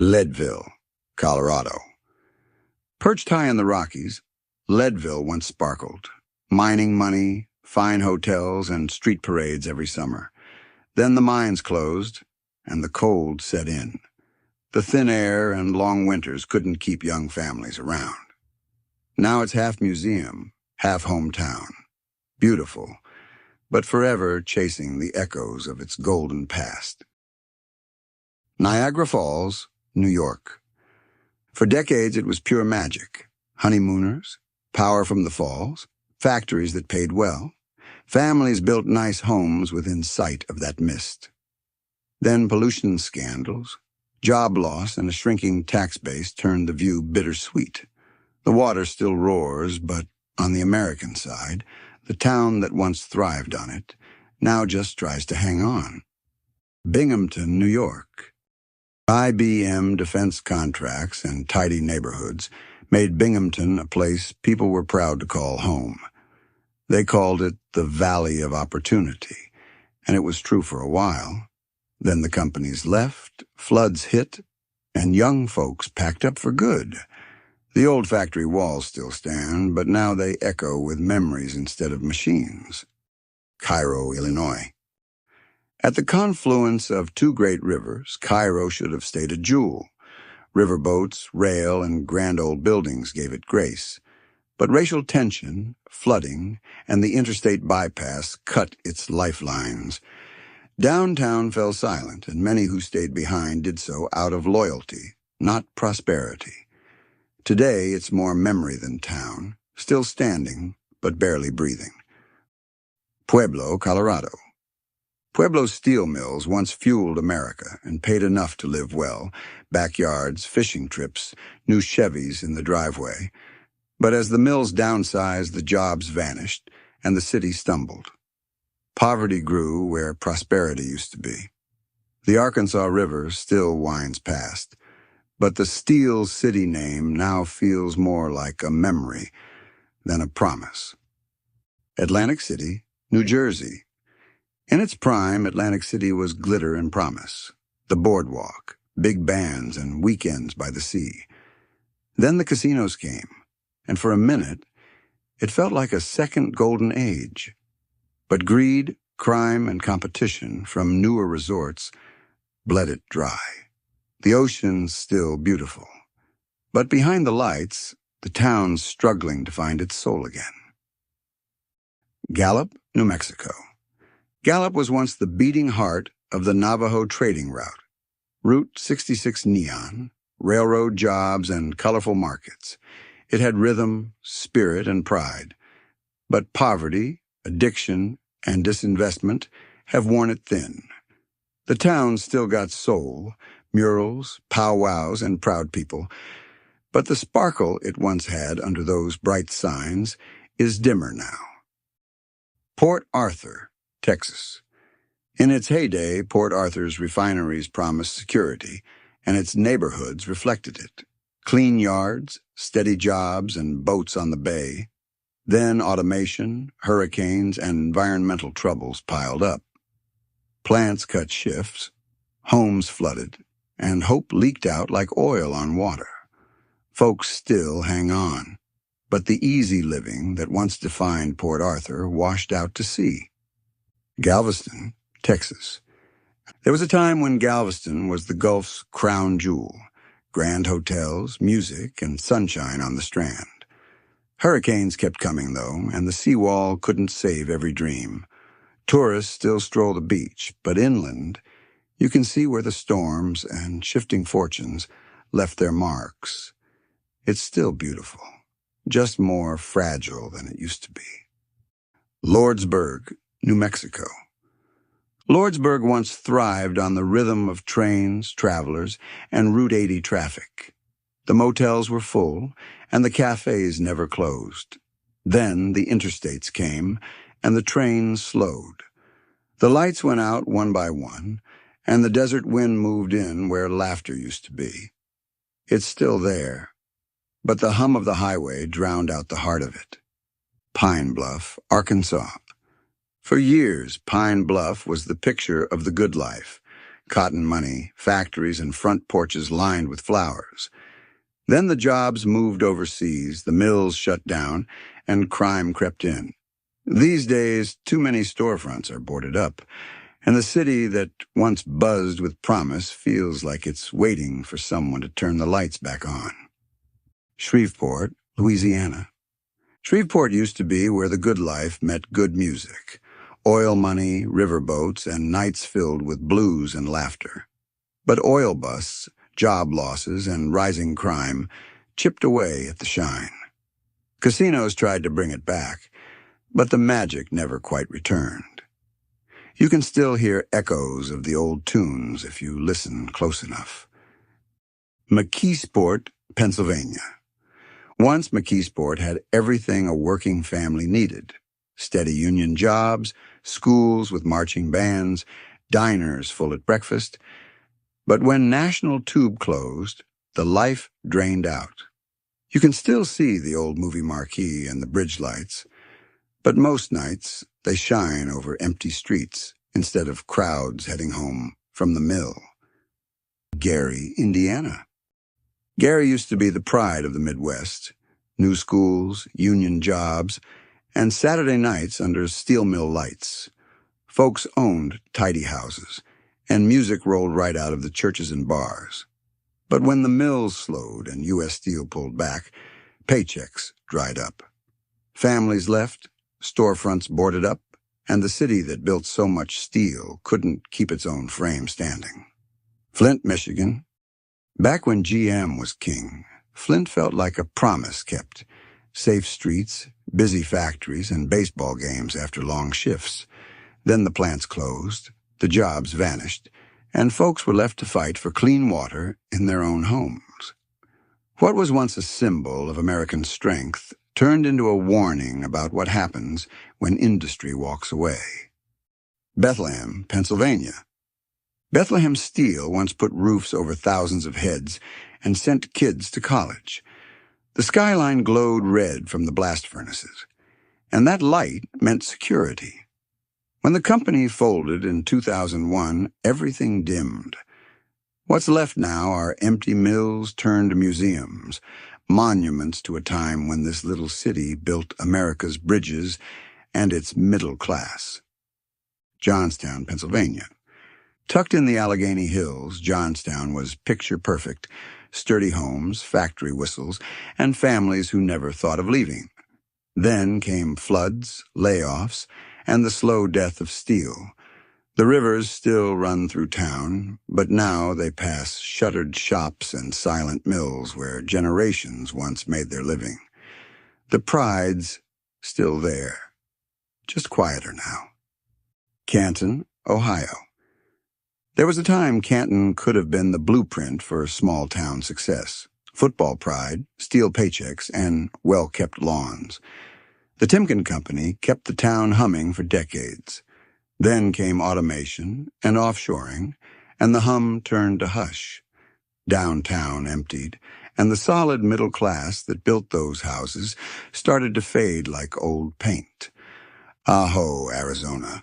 Leadville, Colorado. Perched high in the Rockies, Leadville once sparkled. Mining money, fine hotels, and street parades every summer. Then the mines closed, and the cold set in. The thin air and long winters couldn't keep young families around. Now it's half museum, half hometown. Beautiful, but forever chasing the echoes of its golden past. Niagara Falls, New York. For decades it was pure magic. Honeymooners, power from the falls, factories that paid well. Families built nice homes within sight of that mist. Then pollution scandals, job loss, and a shrinking tax base turned the view bittersweet. The water still roars, but on the American side, the town that once thrived on it now just tries to hang on. Binghamton, New York. IBM defense contracts and tidy neighborhoods made Binghamton a place people were proud to call home. They called it the Valley of Opportunity, and it was true for a while. Then the companies left, floods hit, and young folks packed up for good. The old factory walls still stand, but now they echo with memories instead of machines. Cairo, Illinois. At the confluence of two great rivers, Cairo should have stayed a jewel. Riverboats, rail, and grand old buildings gave it grace. But racial tension, flooding, and the interstate bypass cut its lifelines. Downtown fell silent, and many who stayed behind did so out of loyalty, not prosperity. Today, it's more memory than town, still standing, but barely breathing. Pueblo, Colorado. Pueblo's steel mills once fueled America and paid enough to live well. Backyards, fishing trips, new Chevys in the driveway. But as the mills downsized, the jobs vanished, and the city stumbled. Poverty grew where prosperity used to be. The Arkansas River still winds past, but the Steel City name now feels more like a memory than a promise. Atlantic City, New Jersey. In its prime, Atlantic City was glitter and promise. The boardwalk, big bands, and weekends by the sea. Then the casinos came, and for a minute, it felt like a second golden age. But greed, crime, and competition from newer resorts bled it dry. The ocean's still beautiful, but behind the lights, the town's struggling to find its soul again. Gallup, New Mexico. Gallup was once the beating heart of the Navajo trading route. Route 66 neon, railroad jobs, and colorful markets. It had rhythm, spirit, and pride. But poverty, addiction, and disinvestment have worn it thin. The town's still got soul, murals, powwows, and proud people, but the sparkle it once had under those bright signs is dimmer now. Port Arthur, Texas. In its heyday, Port Arthur's refineries promised security, and its neighborhoods reflected it. Clean yards, steady jobs, and boats on the bay. Then automation, hurricanes, and environmental troubles piled up. Plants cut shifts, homes flooded, and hope leaked out like oil on water. Folks still hang on, but the easy living that once defined Port Arthur washed out to sea. Galveston, Texas. There was a time when Galveston was the Gulf's crown jewel. Grand hotels, music, and sunshine on the Strand. Hurricanes kept coming, though, and the seawall couldn't save every dream. Tourists still stroll the beach, but inland, you can see where the storms and shifting fortunes left their marks. It's still beautiful, just more fragile than it used to be. Lordsburg, New Mexico. Lordsburg once thrived on the rhythm of trains, travelers, and Route 80 traffic. The motels were full, and the cafes never closed. Then the interstates came, and the trains slowed. The lights went out one by one, and the desert wind moved in where laughter used to be. It's still there, but the hum of the highway drowned out the heart of it. Pine Bluff, Arkansas. For years, Pine Bluff was the picture of the good life. cotton money, factories, and front porches lined with flowers. Then the jobs moved overseas, the mills shut down, and crime crept in. These days, too many storefronts are boarded up, and the city that once buzzed with promise feels like it's waiting for someone to turn the lights back on. Shreveport, Louisiana. Shreveport used to be where the good life met good music. Oil money, riverboats, and nights filled with blues and laughter. But oil busts, job losses, and rising crime chipped away at the shine. Casinos tried to bring it back, but the magic never quite returned. You can still hear echoes of the old tunes if you listen close enough. McKeesport, Pennsylvania. Once McKeesport had everything a working family needed. Steady union jobs, schools with marching bands, diners full at breakfast. But when National Tube closed, the life drained out. You can still see the old movie marquee and the bridge lights, but most nights they shine over empty streets instead of crowds heading home from the mill. Gary, Indiana. Gary used to be the pride of the Midwest. New schools, union jobs, and Saturday nights under steel mill lights. Folks owned tidy houses, and music rolled right out of the churches and bars. But when the mills slowed and U.S. Steel pulled back, paychecks dried up. Families left, storefronts boarded up, and the city that built so much steel couldn't keep its own frame standing. Flint, Michigan. Back when GM was king, Flint felt like a promise kept. Safe streets, busy factories, and baseball games after long shifts. Then the plants closed, the jobs vanished, and folks were left to fight for clean water in their own homes. What was once a symbol of American strength turned into a warning about what happens when industry walks away. Bethlehem, Pennsylvania. Bethlehem Steel once put roofs over thousands of heads and sent kids to college. The skyline glowed red from the blast furnaces, and that light meant security. When the company folded in 2001, everything dimmed. What's left now are empty mills turned museums, monuments to a time when this little city built America's bridges and its middle class. Johnstown, Pennsylvania. Tucked in the Allegheny Hills, Johnstown was picture perfect, sturdy homes, factory whistles, and families who never thought of leaving. Then came floods, layoffs, and the slow death of steel. The rivers still run through town, but now they pass shuttered shops and silent mills where generations once made their living. The pride's still there, just quieter now. Canton, Ohio. There was a time Canton could have been the blueprint for small-town success. Football pride, steel paychecks, and well-kept lawns. The Timken Company kept the town humming for decades. Then came automation and offshoring, and the hum turned to hush. Downtown emptied, and the solid middle class that built those houses started to fade like old paint. Ajo, Arizona.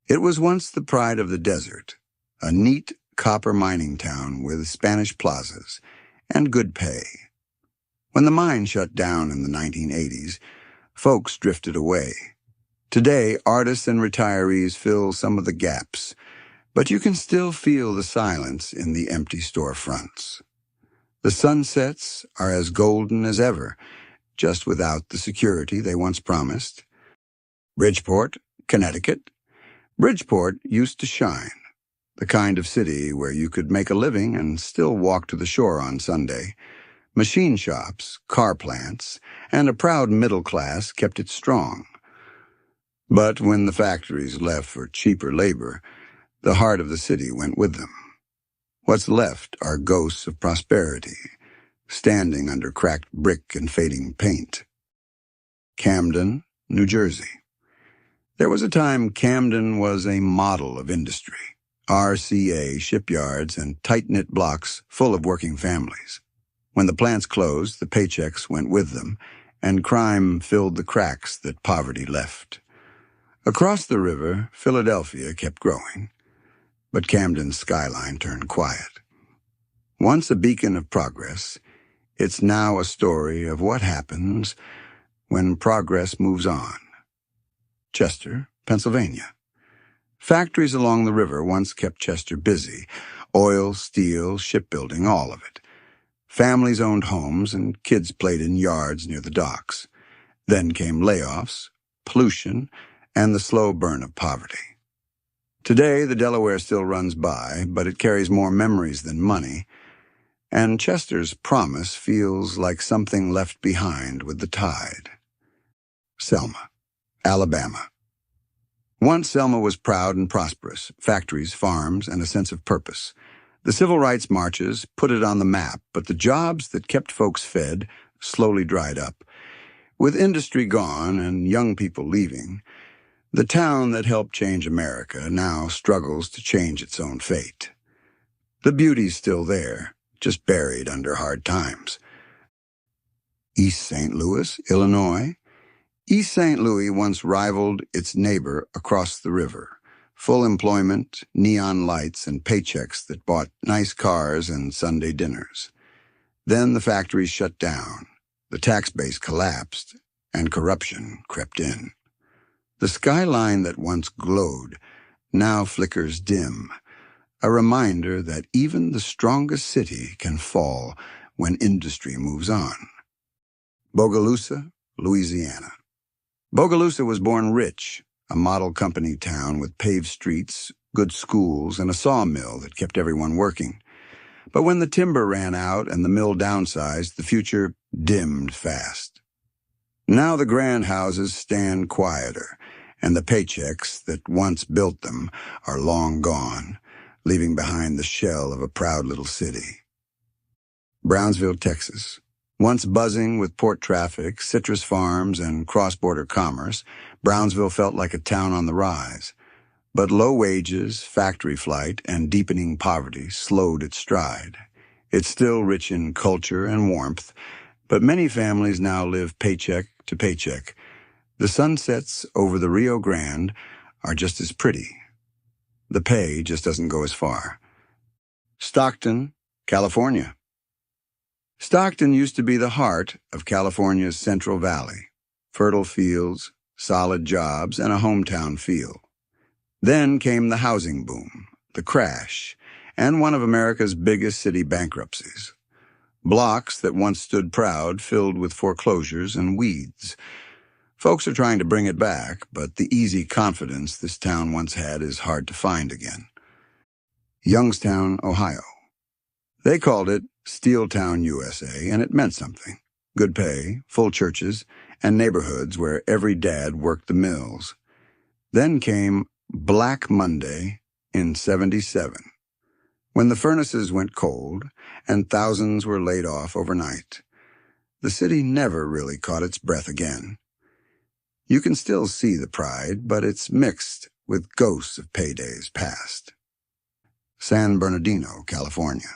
It was once the pride of the desert, a neat copper mining town with Spanish plazas and good pay. When the mine shut down in the 1980s, folks drifted away. Today, artists and retirees fill some of the gaps, but you can still feel the silence in the empty storefronts. The sunsets are as golden as ever, just without the security they once promised. Bridgeport, Connecticut. Bridgeport used to shine, the kind of city where you could make a living and still walk to the shore on Sunday. Machine shops, car plants, and a proud middle class kept it strong. But when the factories left for cheaper labor, the heart of the city went with them. What's left are ghosts of prosperity, standing under cracked brick and fading paint. Camden, New Jersey. There was a time Camden was a model of industry. RCA, shipyards, and tight-knit blocks full of working families. When the plants closed, the paychecks went with them, and crime filled the cracks that poverty left. Across the river, Philadelphia kept growing. but Camden's skyline turned quiet. Once a beacon of progress, it's now a story of what happens when progress moves on. Chester, Pennsylvania. Factories along the river once kept Chester busy. Oil, steel, shipbuilding, all of it. Families owned homes and kids played in yards near the docks. Then came layoffs, pollution, and the slow burn of poverty. Today, the Delaware still runs by, but it carries more memories than money, and Chester's promise feels like something left behind with the tide. Selma, Alabama. Once Selma was proud and prosperous, factories, farms, and a sense of purpose. The civil rights marches put it on the map, but the jobs that kept folks fed slowly dried up. With industry gone and young people leaving, the town that helped change America now struggles to change its own fate. The beauty's still there, just buried under hard times. East St. Louis, Illinois. East St. Louis once rivaled its neighbor across the river. Full employment, neon lights, and paychecks that bought nice cars and Sunday dinners. Then the factories shut down, the tax base collapsed, and corruption crept in. The skyline that once glowed now flickers dim, a reminder that even the strongest city can fall when industry moves on. Bogalusa, Louisiana. Bogalusa was born rich, a model company town with paved streets, good schools, and a sawmill that kept everyone working. But when the timber ran out and the mill downsized, the future dimmed fast. Now the grand houses stand quieter, and the paychecks that once built them are long gone, leaving behind the shell of a proud little city. Brownsville, Texas. Once buzzing with port traffic, citrus farms, and cross-border commerce, Brownsville felt like a town on the rise. But low wages, factory flight, and deepening poverty slowed its stride. It's still rich in culture and warmth, but many families now live paycheck to paycheck. The sunsets over the Rio Grande are just as pretty. The pay just doesn't go as far. Stockton, California. Stockton used to be the heart of California's Central Valley. Fertile fields, solid jobs, and a hometown feel. Then came the housing boom, the crash, and one of America's biggest city bankruptcies. Blocks that once stood proud filled with foreclosures and weeds. Folks are trying to bring it back, but the easy confidence this town once had is hard to find again. Youngstown, Ohio. They called it Steeltown, USA, and it meant something. Good pay, full churches, and neighborhoods where every dad worked the mills. Then came Black Monday in '77, when the furnaces went cold and thousands were laid off overnight. The city never really caught its breath again. You can still see the pride, but it's mixed with ghosts of paydays past. San Bernardino, California.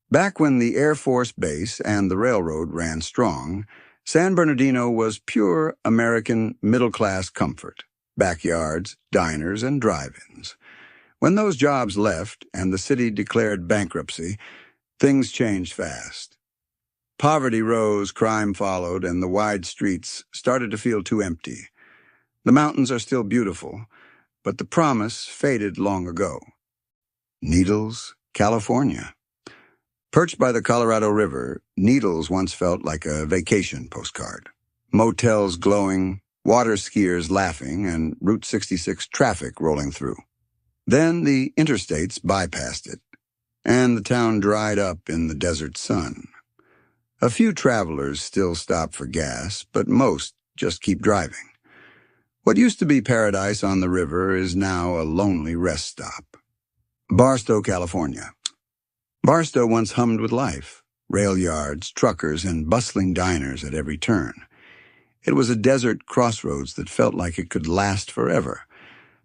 Back when the Air Force Base and the railroad ran strong, San Bernardino was pure American middle-class comfort. Backyards, diners, and drive-ins. When those jobs left and the city declared bankruptcy, things changed fast. Poverty rose, crime followed, and the wide streets started to feel too empty. The mountains are still beautiful, but the promise faded long ago. Needles, California. Perched by the Colorado River, Needles once felt like a vacation postcard. Motels glowing, water skiers laughing, and Route 66 traffic rolling through. Then the interstates bypassed it, and the town dried up in the desert sun. A few travelers still stop for gas, but most just keep driving. What used to be paradise on the river is now a lonely rest stop. Barstow, California. Barstow once hummed with life, rail yards, truckers, and bustling diners at every turn. It was a desert crossroads that felt like it could last forever.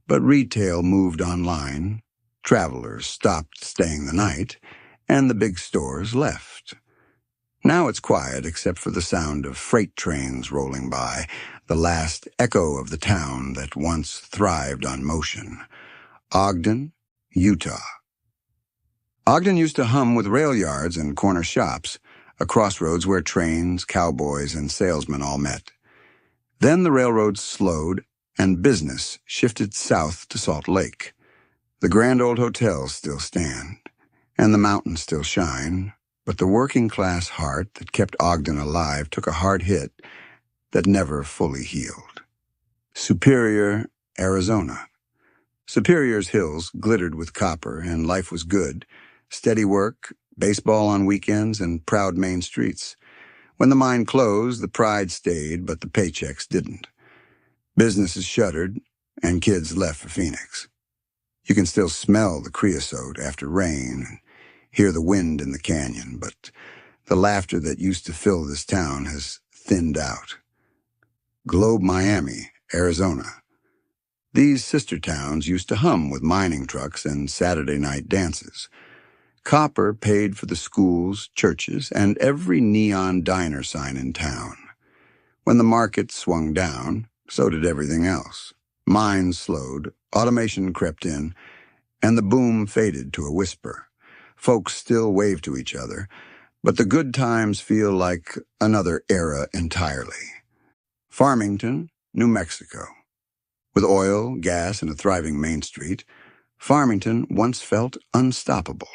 But retail moved online, travelers stopped staying the night, and the big stores left. Now it's quiet except for the sound of freight trains rolling by, the last echo of the town that once thrived on motion. Ogden, Utah. Ogden used to hum with rail yards and corner shops, a crossroads where trains, cowboys, and salesmen all met. Then the railroads slowed, and business shifted south to Salt Lake. The grand old hotels still stand, and the mountains still shine, but the working-class heart that kept Ogden alive took a hard hit that never fully healed. Superior, Arizona. Superior's hills glittered with copper, and life was good. Steady work, baseball on weekends, and proud main streets. When the mine closed, the pride stayed, but the paychecks didn't. Businesses shuttered, and kids left for Phoenix. You can still smell the creosote after rain and hear the wind in the canyon, but the laughter that used to fill this town has thinned out. Globe, Miami, Arizona. These sister towns used to hum with mining trucks and Saturday night dances. Copper paid for the schools, churches, and every neon diner sign in town. When the market swung down, so did everything else. Mines slowed, automation crept in, and the boom faded to a whisper. Folks still wave to each other, but the good times feel like another era entirely. Farmington, New Mexico. With oil, gas, and a thriving Main Street, Farmington once felt unstoppable.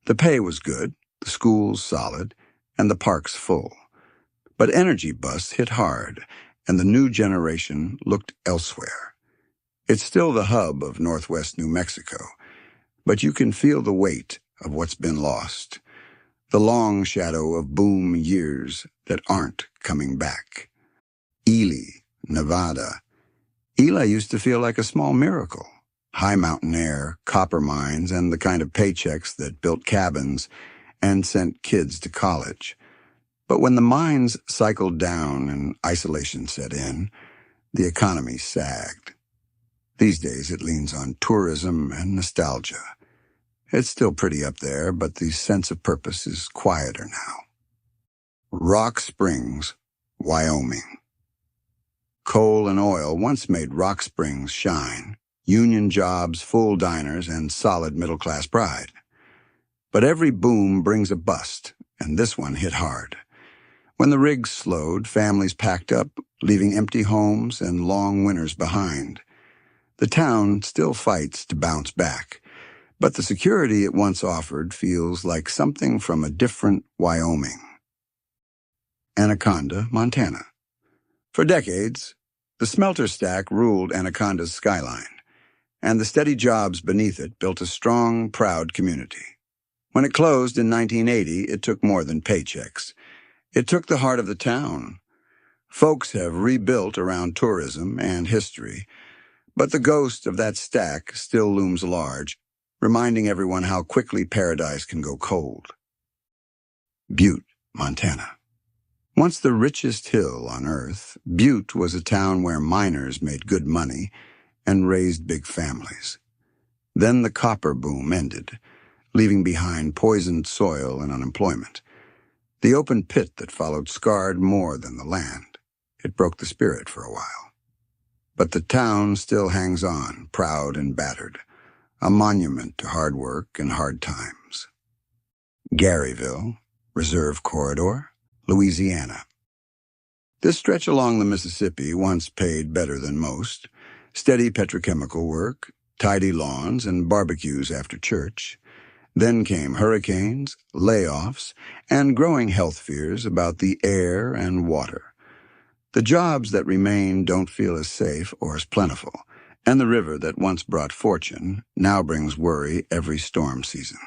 The pay was good, the schools solid, and the parks full. But energy busts hit hard, and the new generation looked elsewhere. It's still the hub of northwest New Mexico, but you can feel the weight of what's been lost, the long shadow of boom years that aren't coming back. Ely, Nevada. Ely used to feel like a small miracle. High mountain air, copper mines, and the kind of paychecks that built cabins and sent kids to college. But when the mines cycled down and isolation set in, the economy sagged. These days it leans on tourism and nostalgia. It's still pretty up there, but the sense of purpose is quieter now. Rock Springs, Wyoming. Coal and oil once made Rock Springs shine. Union jobs, full diners, and solid middle-class pride. But every boom brings a bust, and this one hit hard. When the rigs slowed, families packed up, leaving empty homes and long winters behind. The town still fights to bounce back, but the security it once offered feels like something from a different Wyoming. Anaconda, Montana. For decades, the smelter stack ruled Anaconda's skyline, and the steady jobs beneath it built a strong, proud community. When it closed in 1980, it took more than paychecks. It took the heart of the town. Folks have rebuilt around tourism and history, but the ghost of that stack still looms large, reminding everyone how quickly paradise can go cold. Butte, Montana. Once the richest hill on earth, Butte was a town where miners made good money and raised big families. Then the copper boom ended, leaving behind poisoned soil and unemployment. The open pit that followed scarred more than the land. It broke the spirit for a while. But the town still hangs on, proud and battered, a monument to hard work and hard times. Garyville, Reserve Corridor, Louisiana. This stretch along the Mississippi once paid better than most. Steady petrochemical work, tidy lawns, and barbecues after church. Then came hurricanes, layoffs, and growing health fears about the air and water. The jobs that remain don't feel as safe or as plentiful, and the river that once brought fortune now brings worry every storm season.